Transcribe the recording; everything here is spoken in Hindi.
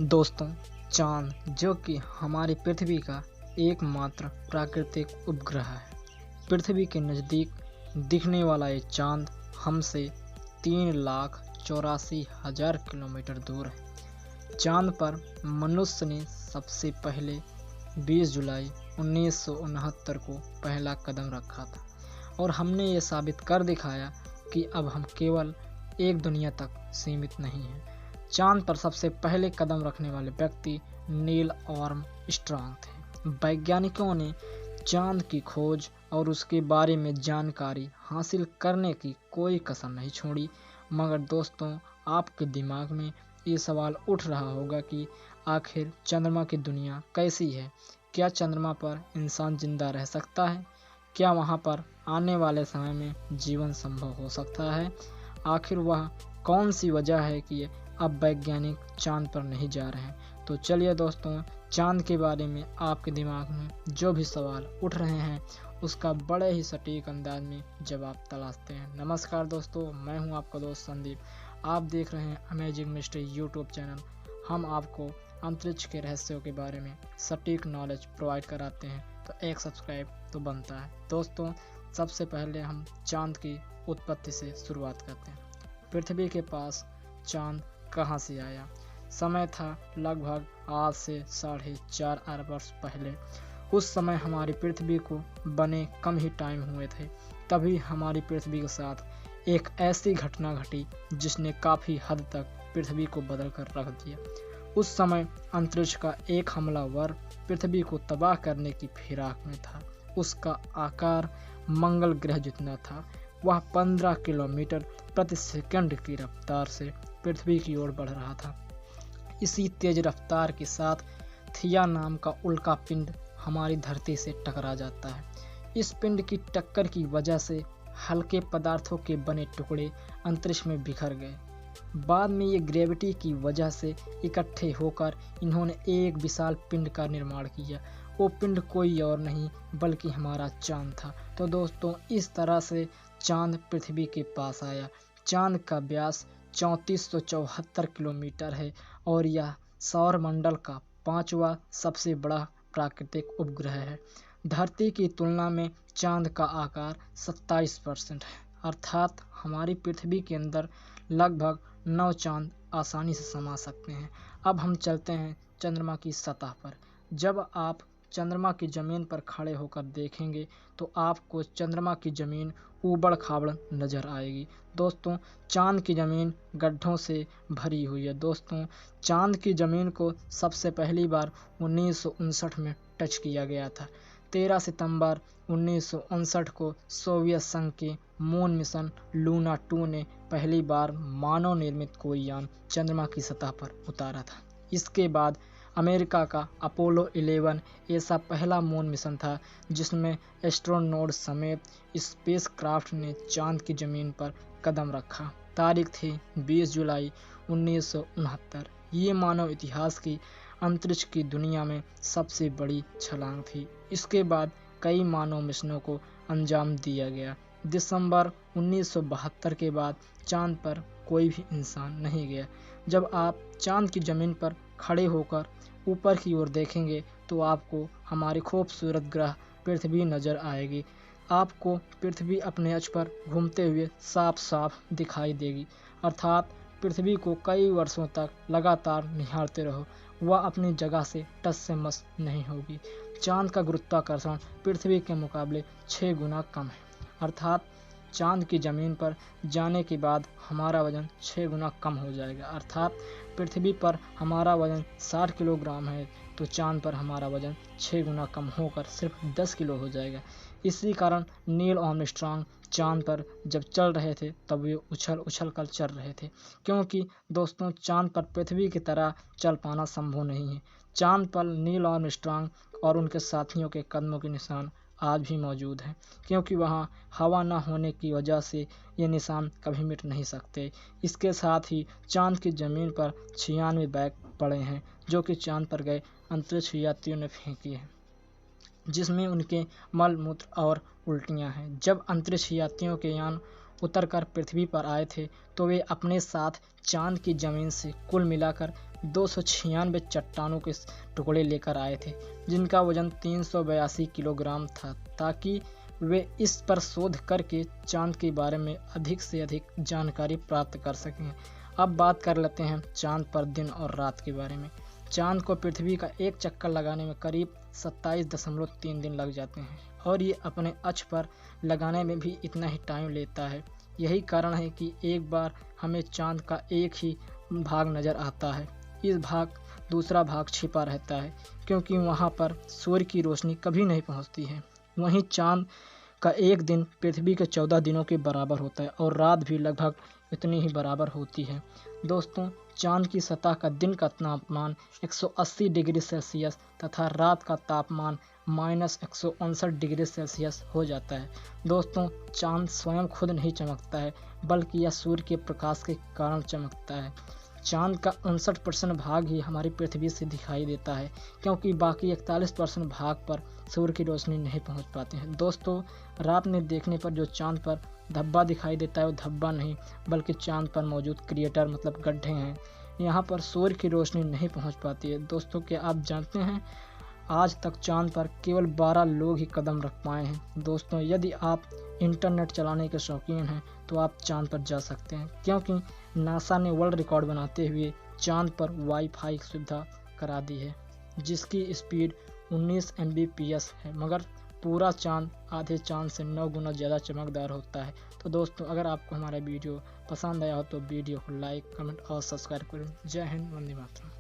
दोस्तों, चाँद जो कि हमारी पृथ्वी का एकमात्र प्राकृतिक उपग्रह है। पृथ्वी के नज़दीक दिखने वाला ये चाँद हमसे 3,84,000 किलोमीटर दूर है। चाँद पर मनुष्य ने सबसे पहले 20 जुलाई 1969 को पहला कदम रखा था और हमने ये साबित कर दिखाया कि अब हम केवल एक दुनिया तक सीमित नहीं हैं। चाँद पर सबसे पहले कदम रखने वाले व्यक्ति नील आर्मस्ट्रांग थे। वैज्ञानिकों ने चाँद की खोज और उसके बारे में जानकारी हासिल करने की कोई कसर नहीं छोड़ी। मगर दोस्तों, आपके दिमाग में ये सवाल उठ रहा होगा कि आखिर चंद्रमा की दुनिया कैसी है? क्या चंद्रमा पर इंसान जिंदा रह सकता है? क्या वहाँ पर आने वाले समय में जीवन संभव हो सकता है? आखिर वह कौन सी वजह है कि अब वैज्ञानिक चाँद पर नहीं जा रहे हैं? तो चलिए दोस्तों, चाँद के बारे में आपके दिमाग में जो भी सवाल उठ रहे हैं उसका बड़े ही सटीक अंदाज में जवाब तलाशते हैं। नमस्कार दोस्तों, मैं हूं आपका दोस्त संदीप। आप देख रहे हैं अमेजिंग मिस्ट्री यूट्यूब चैनल। हम आपको अंतरिक्ष के रहस्यों के बारे में सटीक नॉलेज प्रोवाइड कराते हैं, तो एक सब्सक्राइब तो बनता है। दोस्तों, सबसे पहले हम चाँद की उत्पत्ति से शुरुआत करते हैं। पृथ्वी के पास चाँद कहाँ से आया? समय था लगभग आज से 4.5 अरब वर्ष पहले। उस समय हमारी पृथ्वी को बने कम ही टाइम हुए थे। तभी हमारी पृथ्वी के साथ एक ऐसी घटना घटी जिसने काफ़ी हद तक पृथ्वी को बदल कर रख दिया। उस समय अंतरिक्ष का एक हमलावर पृथ्वी को तबाह करने की फिराक में था। उसका आकार मंगल ग्रह जितना था। वह 15 किलोमीटर प्रति सेकंड की रफ्तार से पृथ्वी की ओर बढ़ रहा था। इसी तेज रफ्तार के साथ थिया नाम का उल्का पिंड हमारी धरती से टकरा जाता है। इस पिंड की टक्कर की वजह से हल्के पदार्थों के बने टुकड़े अंतरिक्ष में बिखर गए। बाद में ये ग्रेविटी की वजह से इकट्ठे होकर इन्होंने एक विशाल पिंड का निर्माण किया। वो पिंड कोई और नहीं बल्कि हमारा चाँद था। तो दोस्तों, इस तरह से चाँद पृथ्वी के पास आया। चाँद का व्यास 3474 किलोमीटर है और यह सौरमंडल का 5वां सबसे बड़ा प्राकृतिक उपग्रह है। धरती की तुलना में चाँद का आकार 27% है, अर्थात हमारी पृथ्वी के अंदर लगभग 9 चाँद आसानी से समा सकते हैं। अब हम चलते हैं चंद्रमा की सतह पर। जब आप चंद्रमा की ज़मीन पर खड़े होकर देखेंगे तो आपको चंद्रमा की ज़मीन ऊबड़-खाबड़ नज़र आएगी। दोस्तों, चाँद की ज़मीन गड्ढों से भरी हुई है। दोस्तों, चाँद की ज़मीन को सबसे पहली बार 1959 में टच किया गया था। 13 सितंबर 1959 को सोवियत संघ के मून मिशन लूना 2 ने पहली बार मानव निर्मित कोई यान चंद्रमा की सतह पर उतारा था। इसके बाद अमेरिका का अपोलो 11 ऐसा पहला मून मिशन था जिसमें एस्ट्रोनॉट समेत स्पेसक्राफ्ट ने चाँद की ज़मीन पर कदम रखा। तारीख थी 20 जुलाई 1969। ये मानव इतिहास की अंतरिक्ष की दुनिया में सबसे बड़ी छलांग थी। इसके बाद कई मानव मिशनों को अंजाम दिया गया। दिसंबर 1972 के बाद चाँद पर कोई भी इंसान नहीं गया। जब आप चाँद की ज़मीन पर खड़े होकर ऊपर की ओर देखेंगे तो आपको हमारी खूबसूरत ग्रह पृथ्वी नज़र आएगी। आपको पृथ्वी अपने अक्ष पर घूमते हुए साफ साफ दिखाई देगी, अर्थात पृथ्वी को कई वर्षों तक लगातार निहारते रहो, वह अपनी जगह से टस से मस नहीं होगी। चाँद का गुरुत्वाकर्षण पृथ्वी के मुकाबले 6 गुना कम है, अर्थात चाँद की ज़मीन पर जाने के बाद हमारा वज़न 6 गुना कम हो जाएगा। अर्थात पृथ्वी पर हमारा वज़न 60 किलोग्राम है तो चाँद पर हमारा वज़न 6 गुना कम होकर सिर्फ 10 किलो हो जाएगा। इसी कारण नील आर्मस्ट्रांग चाँद पर जब चल रहे थे तब वे उछल उछल कर चल रहे थे, क्योंकि दोस्तों, चाँद पर पृथ्वी की तरह चल पाना संभव नहीं है। चाँद पर नील आर्मस्ट्रांग और उनके साथियों के कदमों के निशान आज भी मौजूद हैं, क्योंकि वहाँ हवा न होने की वजह से ये निशान कभी मिट नहीं सकते। इसके साथ ही चाँद की ज़मीन पर 96 बैग पड़े हैं जो कि चाँद पर गए अंतरिक्ष यात्रियों ने फेंकी हैं, जिसमें उनके मल मूत्र और उल्टियाँ हैं। जब अंतरिक्ष यात्रियों के यान उतरकर पृथ्वी पर आए थे तो वे अपने साथ चांद की ज़मीन से कुल मिलाकर 296 चट्टानों के टुकड़े लेकर आए थे, जिनका वजन 382 किलोग्राम था, ताकि वे इस पर शोध करके चांद के बारे में अधिक से अधिक जानकारी प्राप्त कर सकें। अब बात कर लेते हैं चांद पर दिन और रात के बारे में। चांद को पृथ्वी का एक चक्कर लगाने में करीब 27.3 दिन लग जाते हैं और ये अपने अक्ष पर लगाने में भी इतना ही टाइम लेता है। यही कारण है कि एक बार हमें चांद का एक ही भाग नज़र आता है, इस भाग दूसरा भाग छिपा रहता है, क्योंकि वहाँ पर सूर्य की रोशनी कभी नहीं पहुँचती है। वहीं चांद का एक दिन पृथ्वी के 14 दिनों के बराबर होता है और रात भी लगभग इतनी ही बराबर होती है। दोस्तों, चांद की सतह का दिन का तापमान 180 डिग्री सेल्सियस तथा रात का तापमान -159 डिग्री सेल्सियस हो जाता है। दोस्तों, चांद स्वयं खुद नहीं चमकता है, बल्कि यह सूर्य के प्रकाश के कारण चमकता है। चांद का 59% भाग ही हमारी पृथ्वी से दिखाई देता है, क्योंकि बाकी 41% भाग पर सूर्य की रोशनी नहीं पहुंच पाती है। दोस्तों, रात में देखने पर जो चांद पर धब्बा दिखाई देता है वो धब्बा नहीं, बल्कि चांद पर मौजूद क्रिएटर मतलब गड्ढे हैं। यहाँ पर सूर्य की रोशनी नहीं पहुँच पाती है। दोस्तों, क्या आप जानते हैं आज तक चांद पर केवल 12 लोग ही कदम रख पाए हैं। दोस्तों, यदि आप इंटरनेट चलाने के शौकीन हैं तो आप चांद पर जा सकते हैं, क्योंकि नासा ने वर्ल्ड रिकॉर्ड बनाते हुए चांद पर वाईफाई सुविधा करा दी है, जिसकी स्पीड 19 Mbps है, मगर पूरा चांद आधे चांद से 9 गुना ज़्यादा चमकदार होता है। तो दोस्तों, अगर आपको हमारा वीडियो पसंद आया हो तो वीडियो को लाइक, कमेंट और सब्सक्राइब करें। जय हिंद, वंदे मातरम।